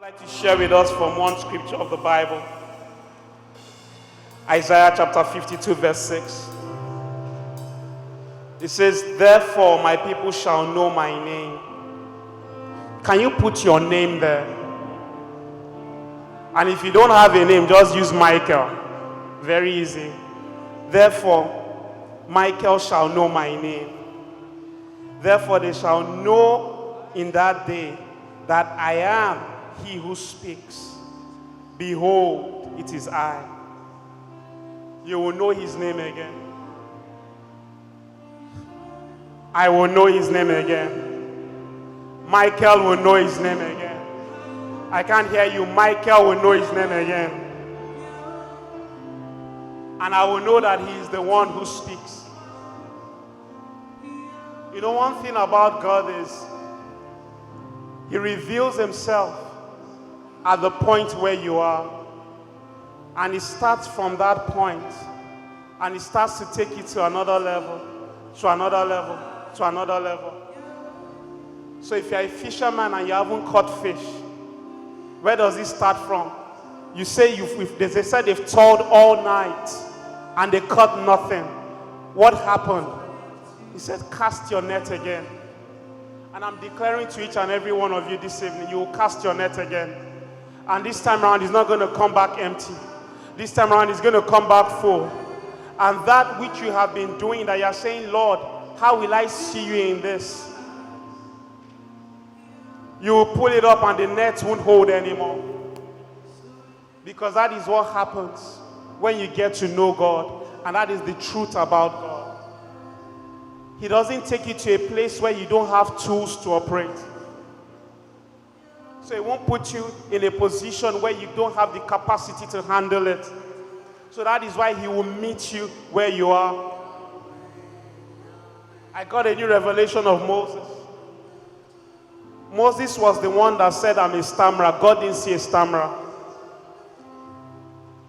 I'd like to share with us from one scripture of the Bible, Isaiah chapter 52 verse 6. It says, "Therefore my people shall know my name." Can you put your name there? And if you don't have a name, just use Michael. Very easy. Therefore Michael shall know my name. Therefore they shall know in that day that I am he who speaks. Behold, it is I. You will know his name again. I will know his name again. Michael will know his name again. I can't hear you. Michael will know his name again. And I will know that he is the one who speaks. You know, one thing about God is he reveals himself at the point where you are. And he starts from that point. And he starts to take you to another level, to another level, to another level. So if you're a fisherman and you haven't caught fish, where does it start from? You say they said they've toiled all night and they caught nothing. What happened? He said, cast your net again. And I'm declaring to each and every one of you this evening, you will cast your net again. And this time around, it's not going to come back empty. This time around, it's going to come back full. And that which you have been doing, that you're saying, Lord, how will I see you in this? You will pull it up and the net won't hold anymore. Because that is what happens when you get to know God. And that is the truth about God. He doesn't take you to a place where you don't have tools to operate. So he won't put you in a position where you don't have the capacity to handle it. So that is why he will meet you where you are. I got a new revelation of Moses. Moses was the one that said, I'm a stammerer. God didn't see a stammerer.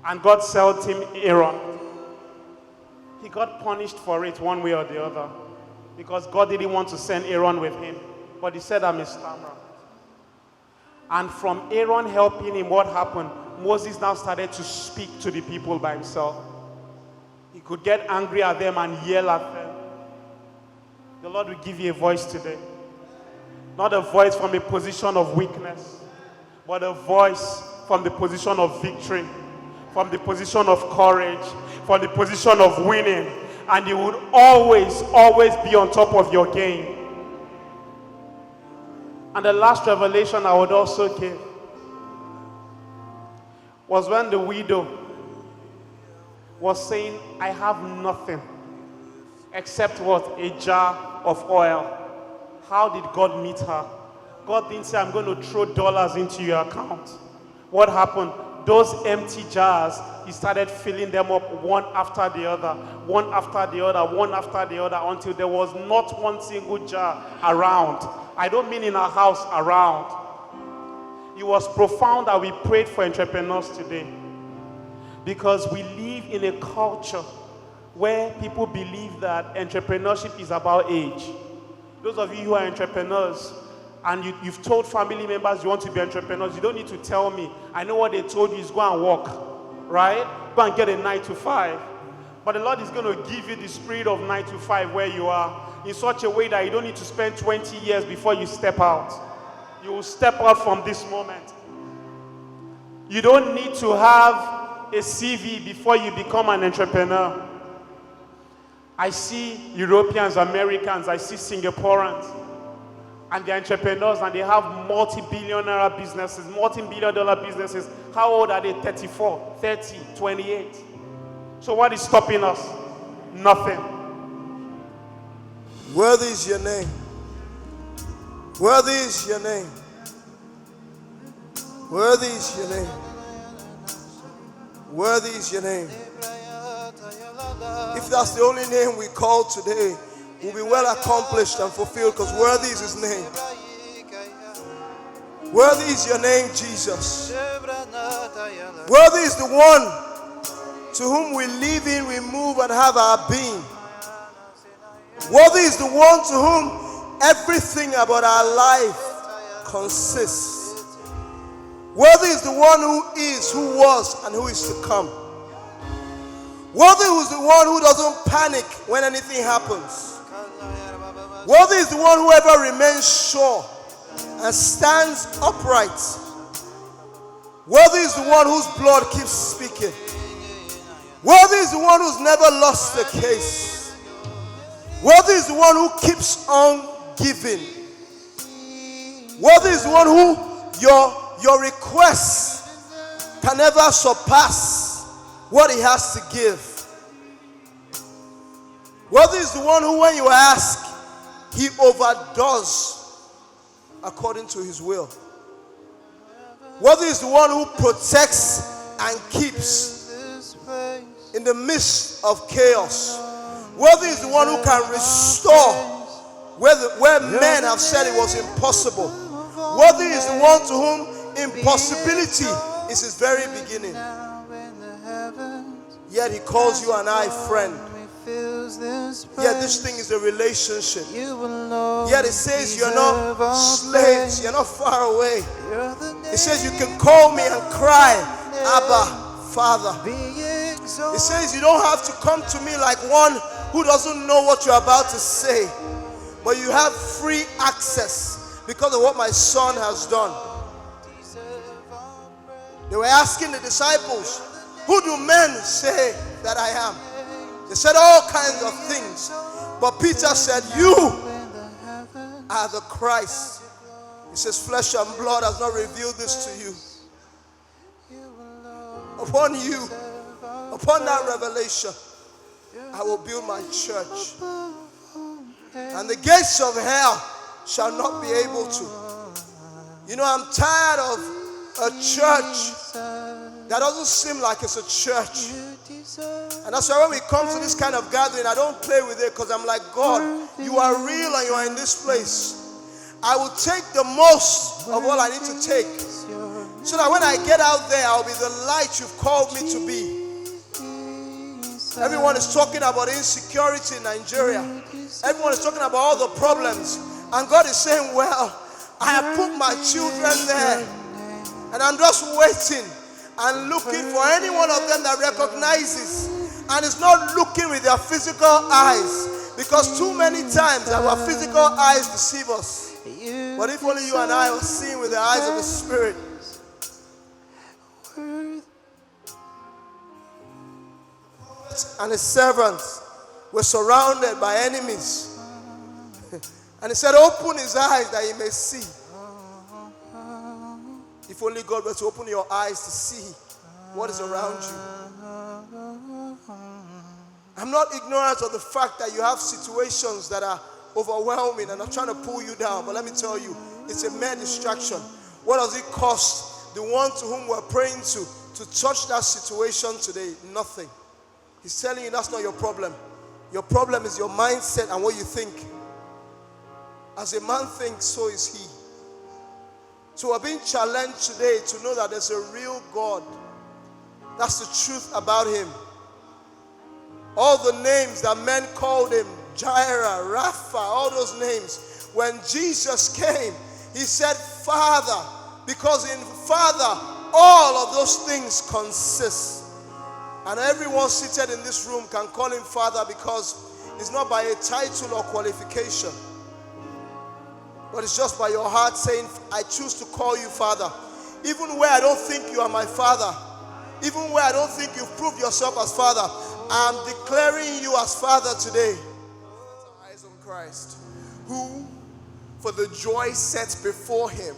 And God sent him Aaron. He got punished for it one way or the other. Because God didn't want to send Aaron with him. But he said, I'm a stammerer. And from Aaron helping him, what happened? Moses now started to speak to the people by himself. He could get angry at them and yell at them. The Lord will give you a voice today. Not a voice from a position of weakness, but a voice from the position of victory, from the position of courage, from the position of winning. And you would always, always be on top of your game. And the last revelation I would also give was when the widow was saying, I have nothing except what? A jar of oil. How did God meet her? God didn't say, I'm going to throw dollars into your account. What happened? Those empty jars, he started filling them up one after the other, one after the other, one after the other, until there was not one single jar around. I don't mean in our house, around. It was profound that we prayed for entrepreneurs today. Because we live in a culture where people believe that entrepreneurship is about age. Those of you who are entrepreneurs, and you've told family members you want to be entrepreneurs, you don't need to tell me. I know what they told you is go and work, right? Go and get a 9 to 5. But the Lord is going to give you the spirit of 9 to 5 where you are, in such a way that you don't need to spend 20 years before you step out. You will step out from this moment. You don't need to have a CV before you become an entrepreneur. I see Europeans, Americans, I see Singaporeans, and they're entrepreneurs, and they have multi-billion-dollar businesses, multi-billion-dollar businesses. How old are they? 34, 30, 28. So what is stopping us? Nothing. Worthy is your name. Worthy is your name. Worthy is your name. Worthy is your name. If that's the only name we call today, we'll be well accomplished and fulfilled, because worthy is his name. Worthy is your name, Jesus. Worthy is the one to whom we live in, we move and have our being. Worthy is the one to whom everything about our life consists. Worthy is the one who is, who was, and who is to come. Worthy is the one who doesn't panic when anything happens. Worthy is the one who ever remains sure and stands upright. Worthy is the one whose blood keeps speaking. Worthy is the one who's never lost a case. Worthy is the one who keeps on giving. Worthy is the one who your requests can never surpass what he has to give. Worthy is the one who, when you ask, he overdoes according to his will. Worthy is the one who protects and keeps in the midst of chaos. Worthy is the one who can restore where men have said it was impossible. Worthy is the one to whom impossibility is his very beginning. Yet he calls you and I friend. Yet this thing is a relationship. Yet it says you're not slaves, you're not far away. It says you can call me and cry, Abba, Father. It says you don't have to come to me like one who doesn't know what you're about to say, but you have free access because of what my son has done. They were asking the disciples, who do men say that I am? They said all kinds of things. But Peter said, you are the Christ. He says, flesh and blood has not revealed this to you. Upon you, upon that revelation, I will build my church. And the gates of hell shall not be able to. You know, I'm tired of a church that doesn't seem like it's a church. And that's why when we come to this kind of gathering, I don't play with it, because I'm like, God, you are real and you are in this place. I will take the most of all I need to take, so that when I get out there, I'll be the light you've called me to be. Everyone is talking about insecurity in Nigeria. Everyone is talking about all the problems. And God is saying, well, I have put my children there, and I'm just waiting and looking for any one of them that recognizes and is not looking with their physical eyes, because too many times our physical eyes deceive us. But if only you and I were seeing with the eyes of the Spirit. And his servants were surrounded by enemies. And he said, open his eyes that he may see. If only God were to open your eyes to see what is around you. I'm not ignorant of the fact that you have situations that are overwhelming and are trying to pull you down. But let me tell you, it's a mere distraction. What does it cost the one to whom we're praying to touch that situation today? Nothing. He's telling you that's not your problem. Your problem is your mindset and what you think. As a man thinks, so is he. So we're being challenged today to know that there's a real God. That's the truth about him. All the names that men called him, Jireh, Rapha, all those names. When Jesus came, he said, Father, because in Father, all of those things consist. And everyone seated in this room can call him Father, because it's not by a title or qualification, but it's just by your heart saying, I choose to call you Father. Even where I don't think you are my Father, even where I don't think you've proved yourself as Father, I'm declaring you as Father today. Eyes on Christ, who, for the joy set before him,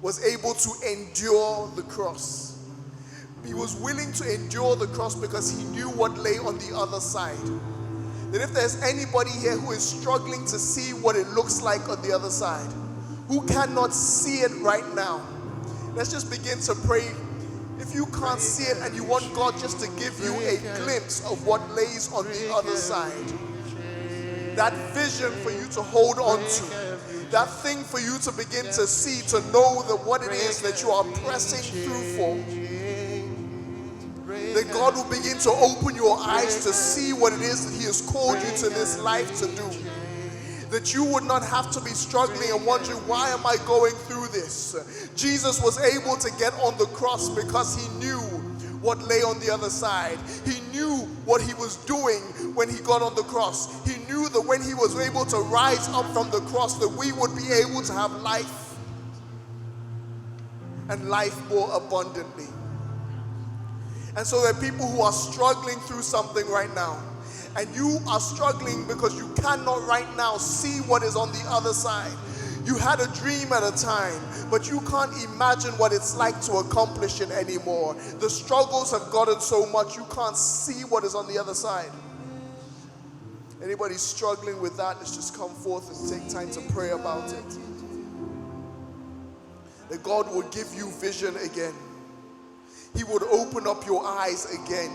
was able to endure the cross. He was willing to endure the cross because he knew what lay on the other side. That if there's anybody here who is struggling to see what it looks like on the other side, who cannot see it right now, let's just begin to pray. If you can't see it and you want God just to give you a glimpse of what lays on the other side, that vision for you to hold on to, that thing for you to begin to see, to know that what it is that you are pressing through for, that God will begin to open your eyes to see what it is that he has called you to this life to do. that you would not have to be struggling and wondering, why am I going through this? Jesus was able to get on the cross because he knew what lay on the other side. He knew what he was doing when he got on the cross. He knew that when he was able to rise up from the cross, that we would be able to have life, and life more abundantly. And so there are people who are struggling through something right now, and you are struggling because you cannot right now see what is on the other side. You had a dream at a time, but you can't imagine what it's like to accomplish it anymore. The struggles have gotten so much, you can't see what is on the other side. Anybody struggling with that, let's just come forth and take time to pray about it. That God will give you vision again. He would open up your eyes again.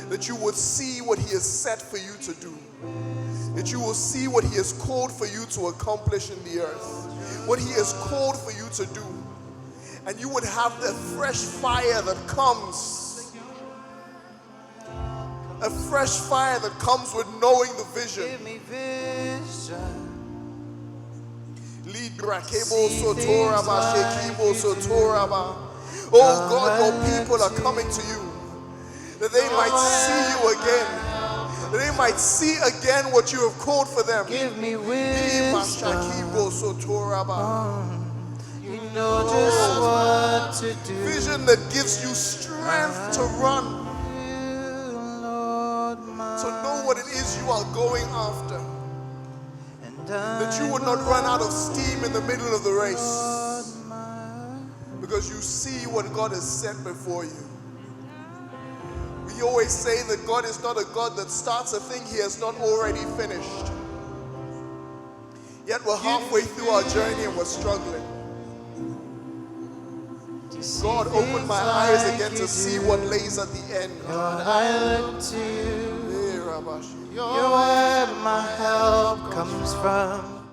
That you would see what he has set for you to do. That you will see what he has called for you to accomplish in the earth. What he has called for you to do. And you would have the fresh fire that comes. A fresh fire that comes with knowing the vision. Give me vision. Oh God, your people are coming to you, that they might see you again, that they might see again what you have called for them. Give me wisdom. You know just what to do. Vision that gives you strength to run, to know what it is you are going after. That you would not run out of steam in the middle of the race, because you see what God has set before you. We always say that God is not a God that starts a thing he has not already finished. Yet we're halfway through our journey and we're struggling. God, open my eyes again to see what lays at the end. God, I look to you. You're where my help comes from.